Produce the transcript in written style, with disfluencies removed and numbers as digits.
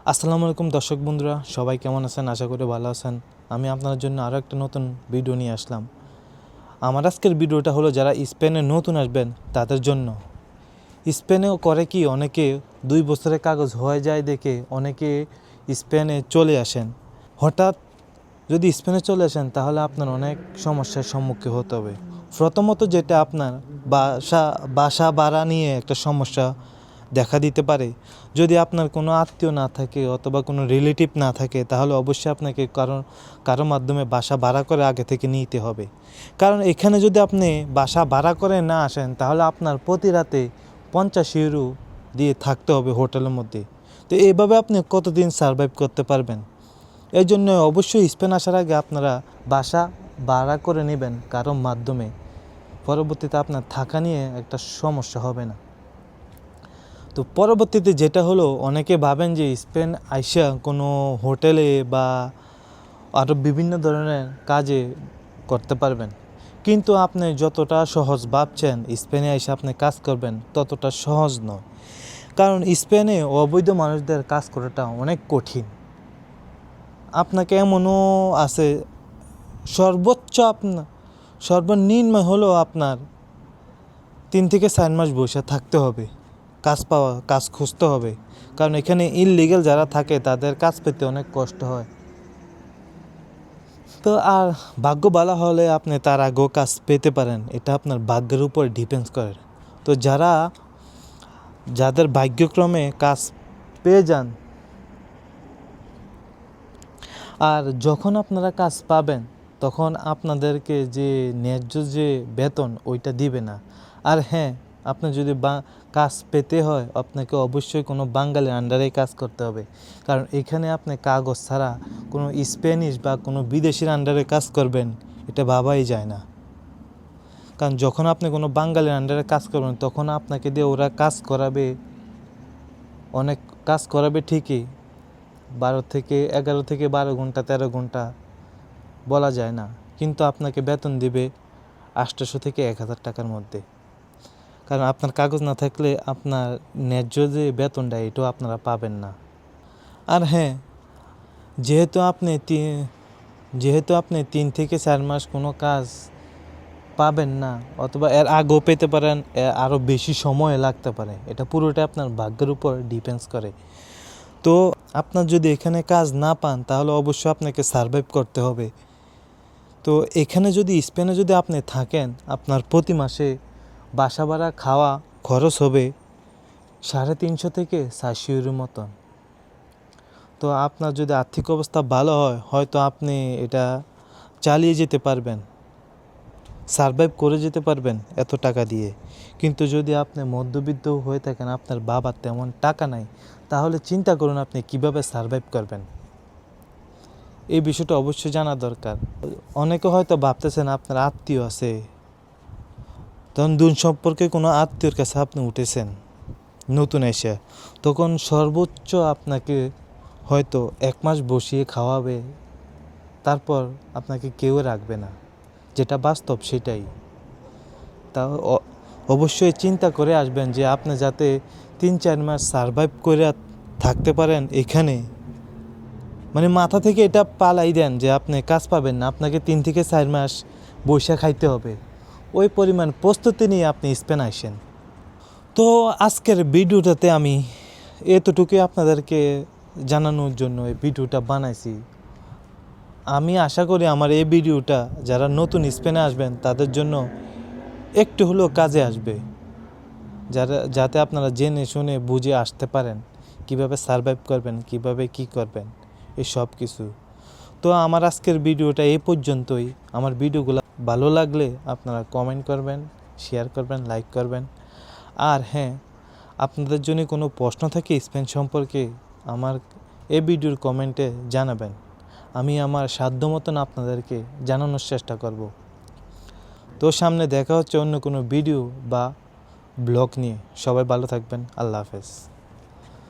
আসসালামু আলাইকুম দর্শক বন্ধুরা, সবাই কেমন আছেন? আশা করি ভালো আছেন। আমি আপনাদের জন্য আরও একটা নতুন ভিডিও নিয়ে আসলাম। আমার আজকের ভিডিওটা হলো যারা স্পেনে নতুন আসবেন তাদের জন্য। স্পেনেও করে কি, অনেকে 2 বছরের কাগজ হয়ে যায় দেখে অনেকে স্পেনে চলে আসেন। হঠাৎ যদি স্পেনে চলে আসেন তাহলে আপনার অনেক সমস্যার সম্মুখীন হতে হবে। প্রথমত যেটা আপনার বাসা ভাড়া নিয়ে একটা সমস্যা দেখা দিতে পারে। যদি আপনার কোনো আত্মীয় না থাকে অথবা কোনো রিলেটিভ না থাকে তাহলে অবশ্যই আপনাকে কারো মাধ্যমে বাসা ভাড়া করে আগে থেকে নিতে হবে। কারণ এখানে যদি আপনি বাসা ভাড়া করে না আসেন তাহলে আপনার প্রতি রাতে 50 ইউরো দিয়ে থাকতে হবে হোটেলের মধ্যে। তো এইভাবে আপনি কতদিন সারভাইভ করতে পারবেন? এই জন্য অবশ্যই স্পেন আসার আগে আপনারা বাসা ভাড়া করে নেবেন কারোর মাধ্যমে। পরবর্তীতে আপনার থাকা নিয়ে একটা সমস্যা হবে না। তো পরবর্তীতে যেটা হলো, অনেকে ভাবেন যে স্পেন আইসা কোনো হোটেলে বা আরও বিভিন্ন ধরনের কাজে করতে পারবেন, কিন্তু আপনি যতটা সহজ ভাবছেন স্পেনে এসে আপনি কাজ করবেন ততটা সহজ নয়। কারণ স্পেনে অবৈধ মানুষদের কাজ করাটা অনেক কঠিন। আপনাকে এমনও আছে সর্বনিম্ন হলো আপনার 3 থেকে 4 মাস বসে থাকতে হবে, কাজ খুঁজতে হবে। কারণ এখানে ইললিগ্যাল যারা থাকে তাদের কাজ পেতে অনেক কষ্ট হয়। তো আর ভাগ্য ভালো হলে আপনি তার আগেও কাজ পেতে পারেন, এটা আপনার ভাগ্যের উপর ডিপেন্ডস করে। তো যাদের ভাগ্যক্রমে কাজ পেয়ে যান, আর যখন আপনারা কাজ পাবেন তখন আপনাদেরকে যে ন্যায্য যে বেতন ওইটা দিবে না। আর হ্যাঁ, আপনি যদি কাজ পেতে হয় আপনাকে অবশ্যই কোনো বাঙালির আন্ডারেই কাজ করতে হবে। কারণ এখানে আপনি কাগজ ছাড়া কোনো স্প্যানিশ বা কোনো বিদেশির আন্ডারে কাজ করবেন এটা ভাবাই যায় না। কারণ যখন আপনি কোনো বাঙালির আন্ডারে কাজ করবেন তখন আপনাকে দিয়ে ওরা অনেক কাজ করাবে ঠিকই, 11 থেকে 12 ঘন্টা 13 ঘন্টা বলা যায় না, কিন্তু আপনাকে বেতন দিবে 800 থেকে 1000 টাকার মধ্যে। কারণ আপনার কাগজ না থাকলে আপনার ন্যায্য যে বেতনটা এটাও আপনারা পাবেন না। আর হ্যাঁ, যেহেতু আপনি 3 থেকে 4 মাস কোনো কাজ পাবেন না অথবা এর আগেও পেতে পারেন, আরও বেশি সময় লাগতে পারে, এটা পুরোটা আপনার ভাগ্যের উপর ডিপেন্ডস করে। তো আপনার যদি এখানে কাজ না পান তাহলে অবশ্যই আপনাকে সারভাইভ করতে হবে। তো এখানে স্পেনে যদি আপনি থাকেন আপনার প্রতি মাসে বাসা ভাড়া খাওয়া খরচ হবে 350 থেকে 400 ইউরোর মতন। তো আপনার যদি আর্থিক অবস্থা ভালো হয় হয়তো আপনি এটা চালিয়ে যেতে পারবেন, সারভাইভ করে যেতে পারবেন এত টাকা দিয়ে। কিন্তু যদি আপনি মধ্যবিত্ত হয়ে থাকেন, আপনার বাবার তেমন টাকা নাই, তাহলে চিন্তা করুন আপনি কিভাবে সারভাইভ করবেন। এই বিষয়টা অবশ্যই জানা দরকার। অনেকে হয়তো ভাবতেছেন আপনার আত্মীয় আছে, তখন দূর সম্পর্কে কোনো আত্মীয়র কাছে আপনি উঠেছেন নতুন এসে, তখন সর্বোচ্চ আপনাকে হয়তো 1 মাস বসিয়ে খাওয়াবে, তারপর আপনাকে কেউ রাখবে না, যেটা বাস্তব সেটাই। তা অবশ্যই চিন্তা করে আসবেন যে আপনি যাতে 3-4 মাস সারভাইভ করে থাকতে পারেন এখানে। মানে মাথা থেকে এটা পালাই দেন যে আপনি কাজ পাবেন না, আপনাকে 3 থেকে 4 মাস বৈশা খাইতে হবে, ওই পরিমাণ প্রস্তুতি নিয়ে আপনি স্পেন আসেন। তো আজকের ভিডিওটাতে আমি এতটুকুই আপনাদেরকে জানানোর জন্য এই ভিডিওটা বানাইছি। আমি আশা করি আমার এই ভিডিওটা যারা নতুন স্পেনে আসবেন তাদের জন্য একটু হলেও কাজে আসবে, যাতে আপনারা জেনে শুনে বুঝে আসতে পারেন কিভাবে সারভাইভ করবেন, কিভাবে কি করবেন, এই সব কিছু। তো আমার আজকের ভিডিওটা এই পর্যন্তই। আমার ভিডিওগুলো ভালো লাগলে আপনারা কমেন্ট করবেন, শেয়ার করবেন, লাইক করবেন। আর হ্যাঁ, আপনাদের জন্য কোনো প্রশ্ন থাকে স্পেন সম্পর্কে আমার এই ভিডিওর কমেন্টে জানাবেন, আমি আমার সাধ্য মতন আপনাদেরকে জানানোর চেষ্টা করব। তো সামনে দেখা হচ্ছে অন্য কোনো ভিডিও বা ব্লগ নিয়ে। সবাই ভালো থাকবেন। আল্লাহ হাফেজ।